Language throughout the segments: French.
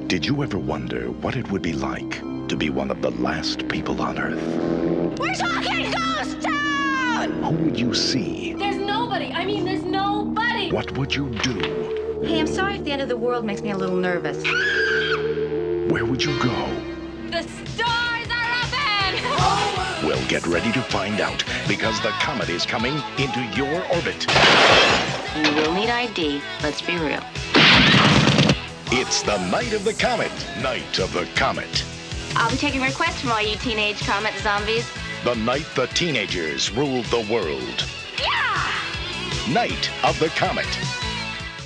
Did you ever wonder what it would be like to be one of the last people on Earth? We're talking Ghost Town! Who would you see? There's nobody. There's nobody. What would you do? Hey, I'm sorry if the end of the world makes me a little nervous. Where would you go? The stars are open! Well, get ready to find out, because the comet is coming into your orbit. You will need ID. Let's be real. It's the Night of the Comet. Night of the Comet. I'll be taking requests from all you teenage comet zombies. The night the teenagers ruled the world. Yeah! Night of the Comet.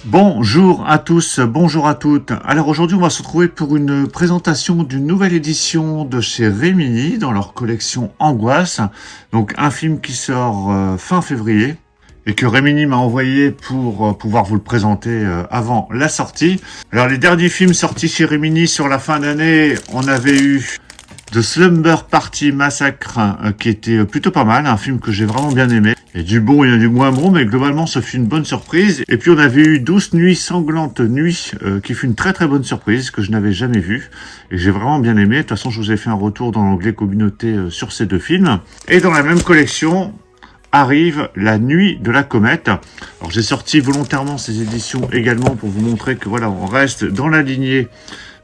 Bonjour à tous, bonjour à toutes. Alors aujourd'hui on va se retrouver pour une présentation d'une nouvelle édition de chez Remini dans leur collection Angoisse. Donc un film qui sort fin février et que Remini m'a envoyé pour pouvoir vous le présenter avant la sortie. Alors les derniers films sortis chez Remini sur la fin d'année, on avait eu The Slumber Party Massacre qui était plutôt pas mal, un film que j'ai vraiment bien aimé. Il y a du bon, il y a du moins bon, mais globalement ça fut une bonne surprise. Et puis on avait eu 12 nuits sanglantes nuits qui fut une très très bonne surprise que je n'avais jamais vue et que j'ai vraiment bien aimé. De toute façon je vous ai fait un retour dans l'onglet communauté sur ces deux films. Et dans la même collection arrive La Nuit de la Comète. Alors j'ai sorti volontairement ces éditions également pour vous montrer que voilà, on reste dans la lignée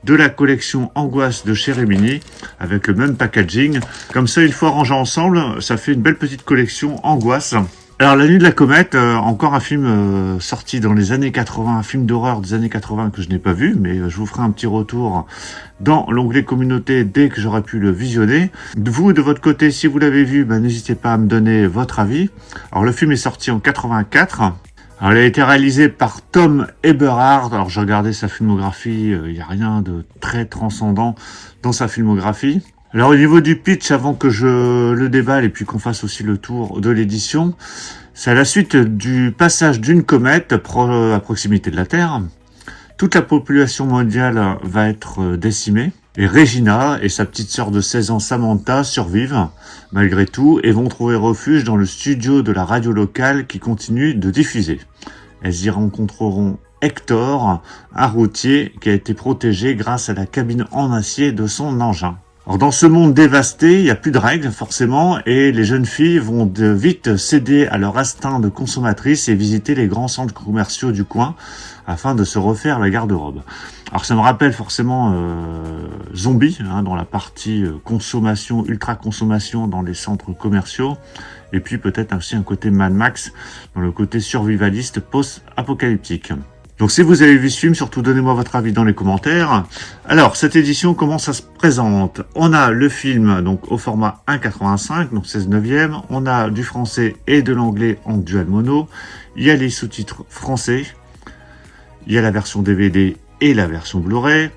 de la collection Angoisse de chez Remini avec le même packaging. Comme ça, une fois rangé ensemble, ça fait une belle petite collection Angoisse. Alors, La Nuit de la Comète, encore un film sorti dans les années 80, un film d'horreur des années 80 que je n'ai pas vu, mais je vous ferai un petit retour dans l'onglet communauté dès que j'aurai pu le visionner. Vous, de votre côté, si vous l'avez vu, n'hésitez pas à me donner votre avis. Alors, le film est sorti en 84. Alors, il a été réalisé par Tom Eberhard. Alors, j'ai regardé sa filmographie, il n'y a rien de très transcendant dans sa filmographie. Alors, au niveau du pitch, avant que je le déballe et puis qu'on fasse aussi le tour de l'édition, c'est à la suite du passage d'une comète à proximité de la Terre. Toute la population mondiale va être décimée. Et Regina et sa petite sœur de 16 ans Samantha survivent malgré tout et vont trouver refuge dans le studio de la radio locale qui continue de diffuser. Elles y rencontreront Hector, un routier qui a été protégé grâce à la cabine en acier de son engin. Alors dans ce monde dévasté, il n'y a plus de règles forcément et les jeunes filles vont vite céder à leur instinct de consommatrice et visiter les grands centres commerciaux du coin afin de se refaire la garde-robe. Alors ça me rappelle forcément Zombie, dans la partie consommation, ultra-consommation dans les centres commerciaux, et puis peut-être aussi un côté Mad Max dans le côté survivaliste post-apocalyptique. Donc si vous avez vu ce film, surtout donnez-moi votre avis dans les commentaires. Alors cette édition, comment ça se présente? On a le film donc au format 1,85, donc 16/9. On a du français et de l'anglais en dual mono. Il y a les sous-titres français. Il y a la version DVD et la version Blu-ray.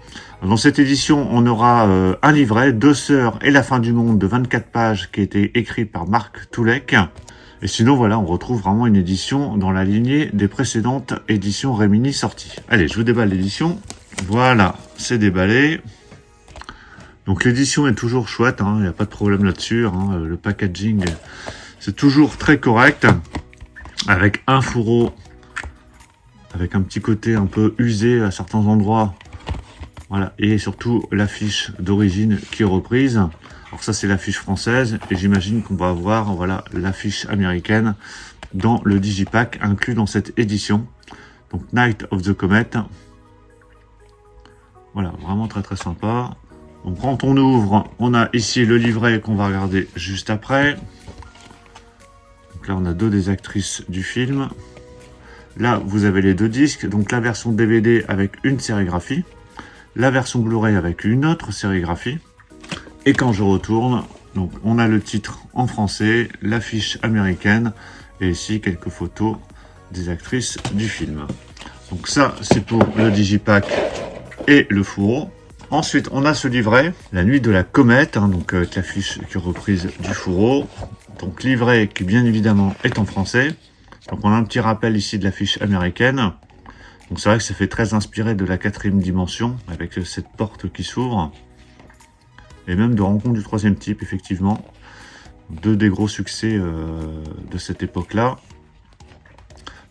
Dans cette édition, on aura un livret, Deux sœurs et la fin du monde de 24 pages qui a été écrit par Marc Toulek. Et sinon, voilà, on retrouve vraiment une édition dans la lignée des précédentes éditions Remini sorties. Allez, je vous déballe l'édition. Voilà, c'est déballé. Donc l'édition est toujours chouette, il n'y a pas de problème là-dessus. Le packaging, c'est toujours très correct. Avec un fourreau, avec un petit côté un peu usé à certains endroits. Voilà, et surtout l'affiche d'origine qui est reprise. Alors ça c'est l'affiche française et j'imagine qu'on va avoir l'affiche américaine dans le digipack inclus dans cette édition. Donc Night of the Comet. Voilà, vraiment très très sympa. Donc quand on ouvre, on a ici le livret qu'on va regarder juste après. Donc là on a deux des actrices du film. Là vous avez les deux disques, donc la version DVD avec une sérigraphie, la version Blu-ray avec une autre sérigraphie. Et quand je retourne, donc on a le titre en français, l'affiche américaine et ici quelques photos des actrices du film. Donc ça c'est pour le digipack et le fourreau. Ensuite on a ce livret, La Nuit de la Comète, donc avec l'affiche qui est reprise du fourreau. Donc livret qui bien évidemment est en français. Donc on a un petit rappel ici de l'affiche américaine. Donc c'est vrai que ça fait très inspiré de la 4e dimension avec cette porte qui s'ouvre. Et même de Rencontre du troisième type, effectivement. Deux des gros succès de cette époque-là.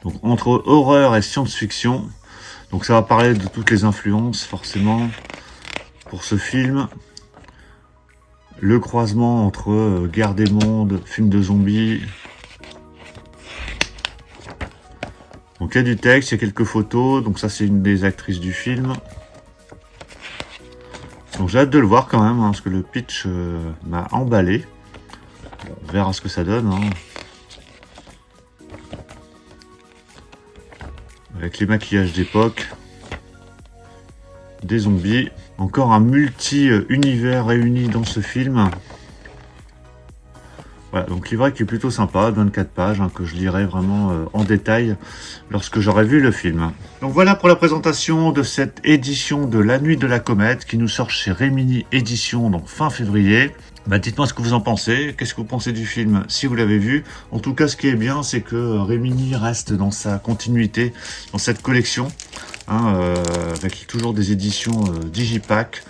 Donc entre horreur et science-fiction. Donc ça va parler de toutes les influences, forcément. pour ce film. Le croisement entre Guerre des mondes, film de zombies. Donc il y a du texte, il y a quelques photos. Donc ça c'est une des actrices du film. Donc j'ai hâte de le voir quand même, hein, parce que le pitch m'a emballé. Bon, on verra ce que ça donne. Hein. Avec les maquillages d'époque. Des zombies. Encore un multi-univers réuni dans ce film. Voilà, donc livret qui est plutôt sympa, 24 pages, hein, que je lirai vraiment en détail lorsque j'aurai vu le film. Donc voilà pour la présentation de cette édition de La Nuit de la Comète qui nous sort chez Remini Éditions, donc fin février. Bah, dites-moi ce que vous en pensez, qu'est-ce que vous pensez du film si vous l'avez vu. En tout cas, ce qui est bien, c'est que Remini reste dans sa continuité, dans cette collection, hein, avec toujours des éditions Digipack.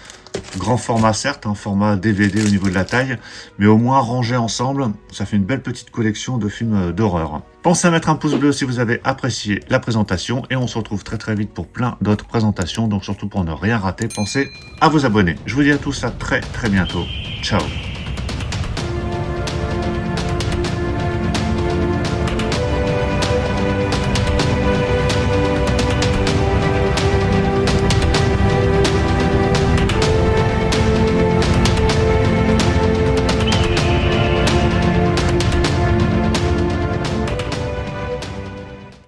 Grand format certes, un format DVD au niveau de la taille, mais au moins rangés ensemble, ça fait une belle petite collection de films d'horreur. Pensez à mettre un pouce bleu si vous avez apprécié la présentation et on se retrouve très très vite pour plein d'autres présentations, donc surtout pour ne rien rater, pensez à vous abonner. Je vous dis à tous à très très bientôt. Ciao.